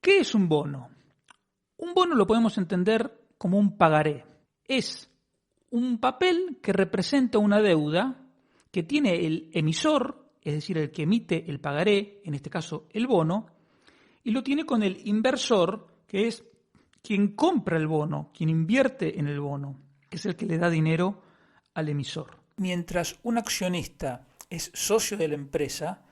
¿Qué es un bono? Un bono lo podemos entender como un pagaré. Es un papel que representa una deuda que tiene el emisor, es decir, el que emite el pagaré, en este caso el bono, y lo tiene con el inversor, que es quien compra el bono, quien invierte en el bono, que es el que le da dinero al emisor. Mientras un accionista es socio de la empresa,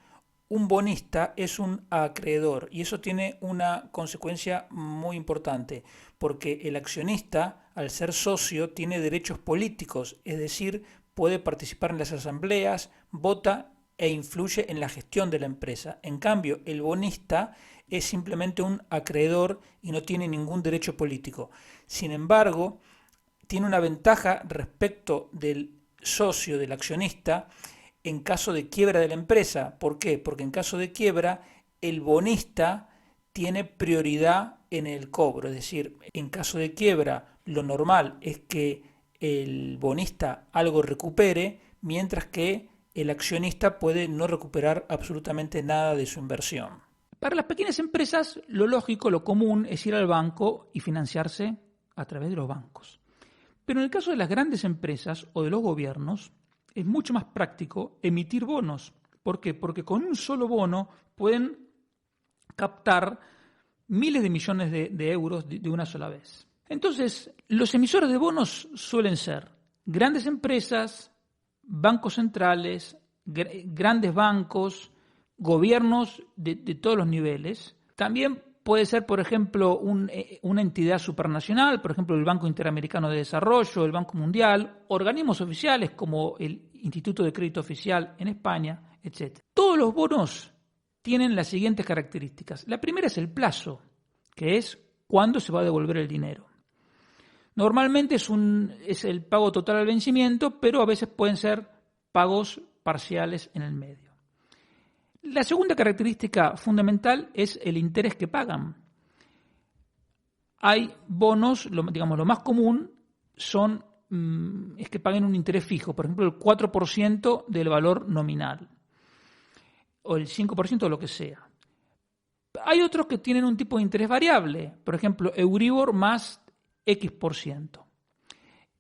un bonista es un acreedor, y eso tiene una consecuencia muy importante, porque el accionista, al ser socio, tiene derechos políticos, es decir, puede participar en las asambleas, vota e influye en la gestión de la empresa. En cambio, el bonista es simplemente un acreedor y no tiene ningún derecho político. Sin embargo, tiene una ventaja respecto del socio, del accionista, en caso de quiebra de la empresa. ¿Por qué? Porque en caso de quiebra, el bonista tiene prioridad en el cobro. Es decir, en caso de quiebra, lo normal es que el bonista algo recupere, mientras que el accionista puede no recuperar absolutamente nada de su inversión. Para las pequeñas empresas, lo lógico, lo común es ir al banco y financiarse a través de los bancos. Pero en el caso de las grandes empresas o de los gobiernos, es mucho más práctico emitir bonos. ¿Por qué? Porque con un solo bono pueden captar miles de millones de euros de una sola vez. Entonces, los emisores de bonos suelen ser grandes empresas, bancos centrales, grandes bancos, gobiernos de todos los niveles. También puede ser, por ejemplo, una entidad supranacional, por ejemplo, el Banco Interamericano de Desarrollo, el Banco Mundial, organismos oficiales como el Instituto de Crédito Oficial en España, etc. Todos los bonos tienen las siguientes características. La primera es el plazo, que es cuándo se va a devolver el dinero. Normalmente es el pago total al vencimiento, pero a veces pueden ser pagos parciales en el medio. La segunda característica fundamental es el interés que pagan. Hay bonos, lo más común es que paguen un interés fijo, por ejemplo el 4% del valor nominal o el 5% de lo que sea. Hay otros que tienen un tipo de interés variable, por ejemplo Euribor más X%.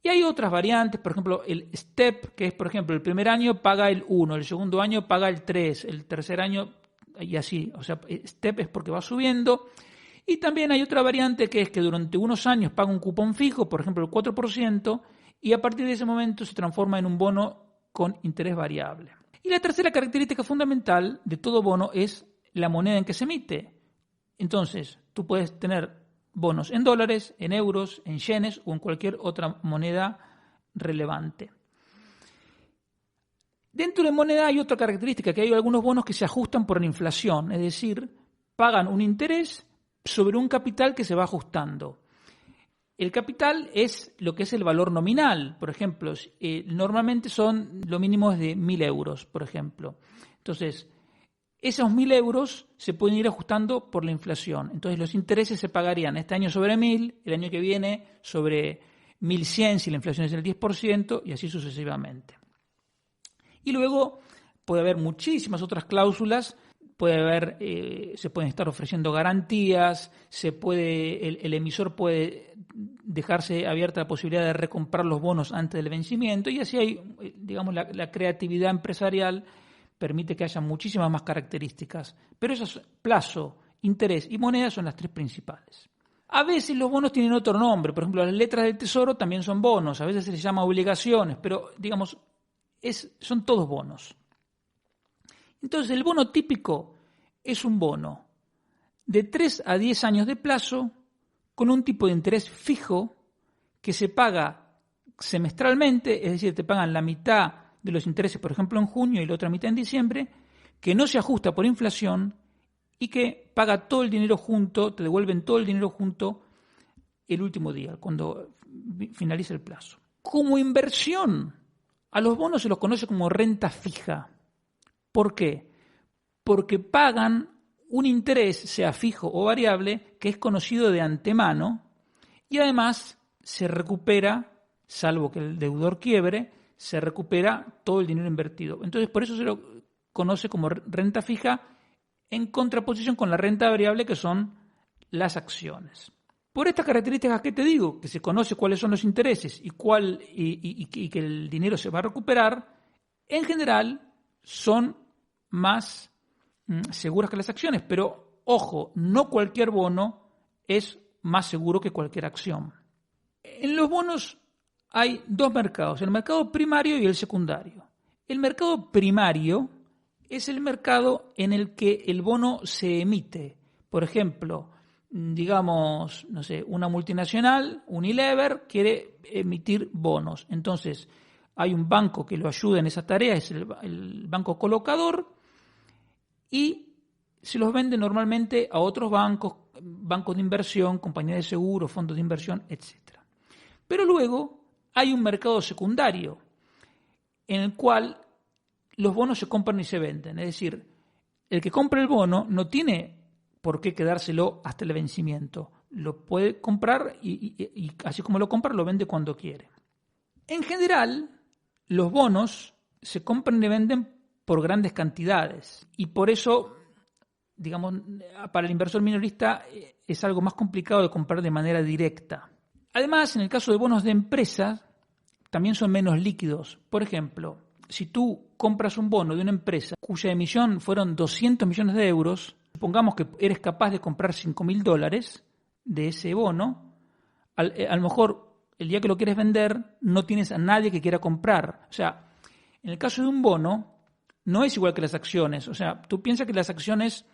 Y hay otras variantes, por ejemplo el STEP, que es por ejemplo el primer año paga el 1, el segundo año paga el 3, el tercer año y así. O sea, STEP es porque va subiendo. Y también hay otra variante que es que durante unos años paga un cupón fijo, por ejemplo el 4%, y a partir de ese momento se transforma en un bono con interés variable. Y la tercera característica fundamental de todo bono es la moneda en que se emite. Entonces, tú puedes tener bonos en dólares, en euros, en yenes o en cualquier otra moneda relevante. Dentro de moneda hay otra característica, que hay algunos bonos que se ajustan por la inflación, es decir, pagan un interés sobre un capital que se va ajustando. El capital es lo que es el valor nominal, por ejemplo, normalmente lo mínimo es de 1.000 euros, por ejemplo. Entonces, esos 1.000 euros se pueden ir ajustando por la inflación. Entonces los intereses se pagarían este año sobre 1.000, el año que viene sobre 1.100 si la inflación es del 10% y así sucesivamente. Y luego puede haber muchísimas otras cláusulas, se pueden estar ofreciendo garantías, el emisor puede dejarse abierta la posibilidad de recomprar los bonos antes del vencimiento y así hay, la creatividad empresarial permite que haya muchísimas más características, pero esos plazo, interés y moneda son las tres principales. A veces los bonos tienen otro nombre, por ejemplo las letras del tesoro también son bonos, a veces se les llama obligaciones, pero son todos bonos. Entonces el bono típico es un bono de 3 a 10 años de plazo con un tipo de interés fijo que se paga semestralmente, es decir, te pagan la mitad de los intereses, por ejemplo, en junio y la otra mitad en diciembre, que no se ajusta por inflación y que paga todo el dinero junto, te devuelven todo el dinero junto el último día, cuando finaliza el plazo. Como inversión, a los bonos se los conoce como renta fija. ¿Por qué? Porque pagan un interés, sea fijo o variable, que es conocido de antemano y además se recupera, salvo que el deudor quiebre, se recupera todo el dinero invertido. Entonces, por eso se lo conoce como renta fija en contraposición con la renta variable, que son las acciones. Por estas características que te digo, que se conoce cuáles son los intereses y que el dinero se va a recuperar, en general son más seguras que las acciones, pero ojo, no cualquier bono es más seguro que cualquier acción. En los bonos hay dos mercados, el mercado primario y el secundario. El mercado primario es el mercado en el que el bono se emite. Por ejemplo, digamos, no sé, una multinacional, Unilever, quiere emitir bonos. Entonces, hay un banco que lo ayuda en esa tarea, es el banco colocador, y se los vende normalmente a otros bancos, bancos de inversión, compañías de seguro, fondos de inversión, etc. Pero luego hay un mercado secundario en el cual los bonos se compran y se venden. Es decir, el que compra el bono no tiene por qué quedárselo hasta el vencimiento. Lo puede comprar y así como lo compra, lo vende cuando quiere. En general, los bonos se compran y venden por grandes cantidades y por eso, digamos, para el inversor minorista es algo más complicado de comprar de manera directa. Además, en el caso de bonos de empresas, también son menos líquidos. Por ejemplo, si tú compras un bono de una empresa cuya emisión fueron 200 millones de euros, supongamos que eres capaz de comprar $5.000 de ese bono, a lo mejor el día que lo quieres vender no tienes a nadie que quiera comprar. O sea, en el caso de un bono no es igual que las acciones. O sea, tú piensas que las acciones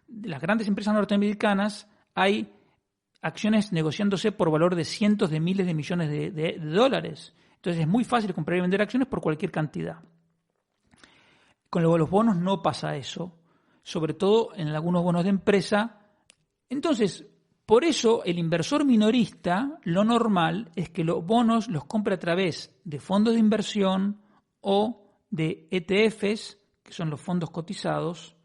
de las grandes empresas norteamericanas hay acciones negociándose por valor de cientos de miles de millones de dólares. Entonces es muy fácil comprar y vender acciones por cualquier cantidad. Con los bonos no pasa eso, sobre todo en algunos bonos de empresa. Entonces, por eso el inversor minorista, lo normal es que los bonos los compre a través de fondos de inversión o de ETFs, que son los fondos cotizados.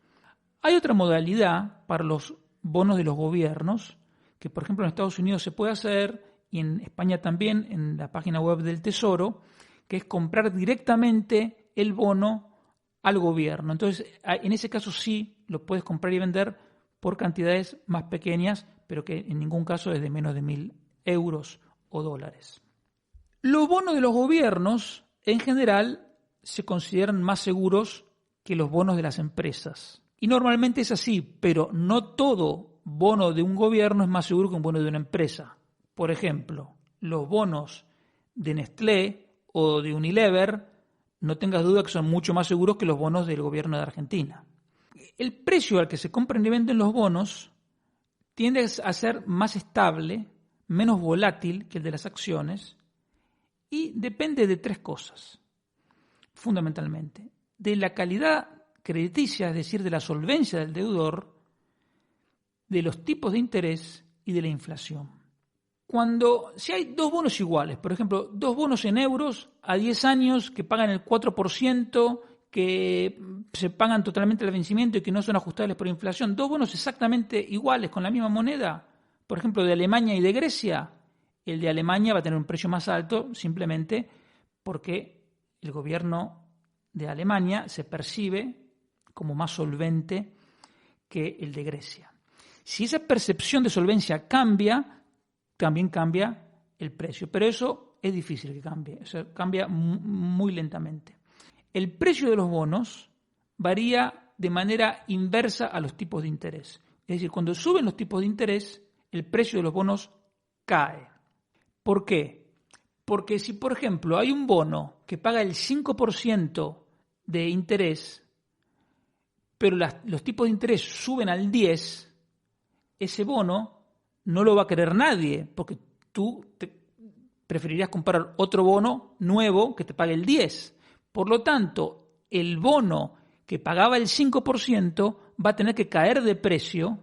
Hay otra modalidad para los bonos de los gobiernos, que por ejemplo en Estados Unidos se puede hacer y en España también, en la página web del Tesoro, que es comprar directamente el bono al gobierno. Entonces, en ese caso sí lo puedes comprar y vender por cantidades más pequeñas, pero que en ningún caso es de menos de 1.000 euros o dólares. Los bonos de los gobiernos, en general, se consideran más seguros que los bonos de las empresas. Y normalmente es así, pero no todo bono de un gobierno es más seguro que un bono de una empresa. Por ejemplo, los bonos de Nestlé o de Unilever, no tengas duda que son mucho más seguros que los bonos del gobierno de Argentina. El precio al que se compran y venden los bonos tiende a ser más estable, menos volátil que el de las acciones y depende de tres cosas, fundamentalmente. De la calidad crediticia, es decir, de la solvencia del deudor, de los tipos de interés y de la inflación. Si hay dos bonos iguales, por ejemplo, dos bonos en euros a 10 años que pagan el 4%, que se pagan totalmente al vencimiento y que no son ajustables por inflación, dos bonos exactamente iguales con la misma moneda, por ejemplo, de Alemania y de Grecia, el de Alemania va a tener un precio más alto simplemente porque el gobierno de Alemania se percibe como más solvente que el de Grecia. Si esa percepción de solvencia cambia, también cambia el precio, pero eso es difícil que cambie, eso cambia muy lentamente. El precio de los bonos varía de manera inversa a los tipos de interés. Es decir, cuando suben los tipos de interés, el precio de los bonos cae. ¿Por qué? Porque si, por ejemplo, hay un bono que paga el 5% de interés, pero los tipos de interés suben al 10%, ese bono no lo va a querer nadie, porque tú preferirías comprar otro bono nuevo que te pague el 10%. Por lo tanto, el bono que pagaba el 5% va a tener que caer de precio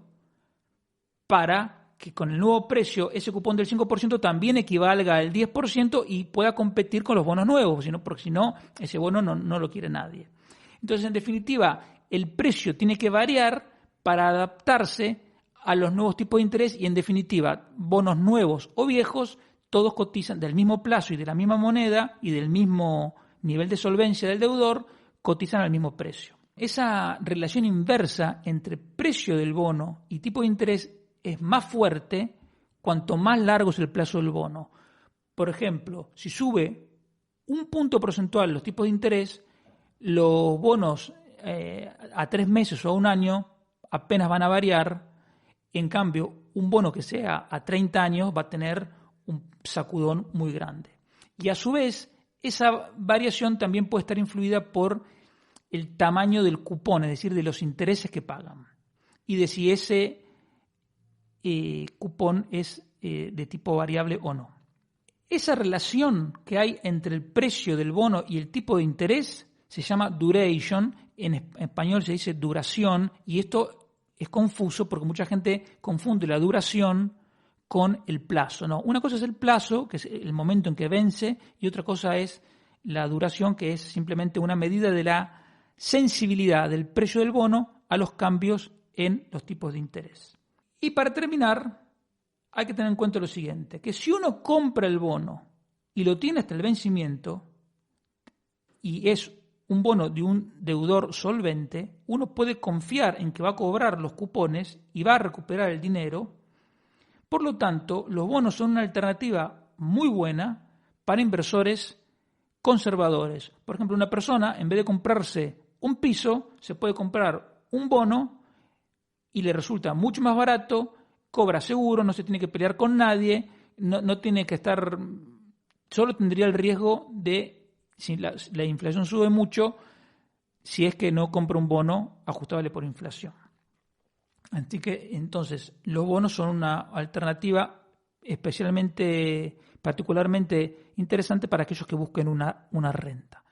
para que con el nuevo precio ese cupón del 5% también equivalga al 10% y pueda competir con los bonos nuevos, porque si no, ese bono no lo quiere nadie. Entonces, en definitiva, el precio tiene que variar para adaptarse a los nuevos tipos de interés y, en definitiva, bonos nuevos o viejos, todos cotizan del mismo plazo y de la misma moneda y del mismo nivel de solvencia del deudor, cotizan al mismo precio. Esa relación inversa entre precio del bono y tipo de interés es más fuerte cuanto más largo es el plazo del bono. Por ejemplo, si sube un punto porcentual los tipos de interés, los bonos a 3 meses o a un año apenas van a variar. En cambio, un bono que sea a 30 años va a tener un sacudón muy grande. Y a su vez, esa variación también puede estar influida por el tamaño del cupón, es decir, de los intereses que pagan. Y de si ese cupón es de tipo variable o no. Esa relación que hay entre el precio del bono y el tipo de interés se llama duration, en español se dice duración, y esto es confuso porque mucha gente confunde la duración con el plazo. No, una cosa es el plazo, que es el momento en que vence, y otra cosa es la duración, que es simplemente una medida de la sensibilidad del precio del bono a los cambios en los tipos de interés. Y para terminar, hay que tener en cuenta lo siguiente, que si uno compra el bono y lo tiene hasta el vencimiento, y es un bono de un deudor solvente, uno puede confiar en que va a cobrar los cupones y va a recuperar el dinero. Por lo tanto, los bonos son una alternativa muy buena para inversores conservadores. Por ejemplo, una persona, en vez de comprarse un piso, se puede comprar un bono y le resulta mucho más barato, cobra seguro, no se tiene que pelear con nadie, no tiene que estar, solo tendría el riesgo de, si la inflación sube mucho, si es que no compra un bono ajustable por inflación. Así que entonces los bonos son una alternativa particularmente interesante para aquellos que busquen una renta.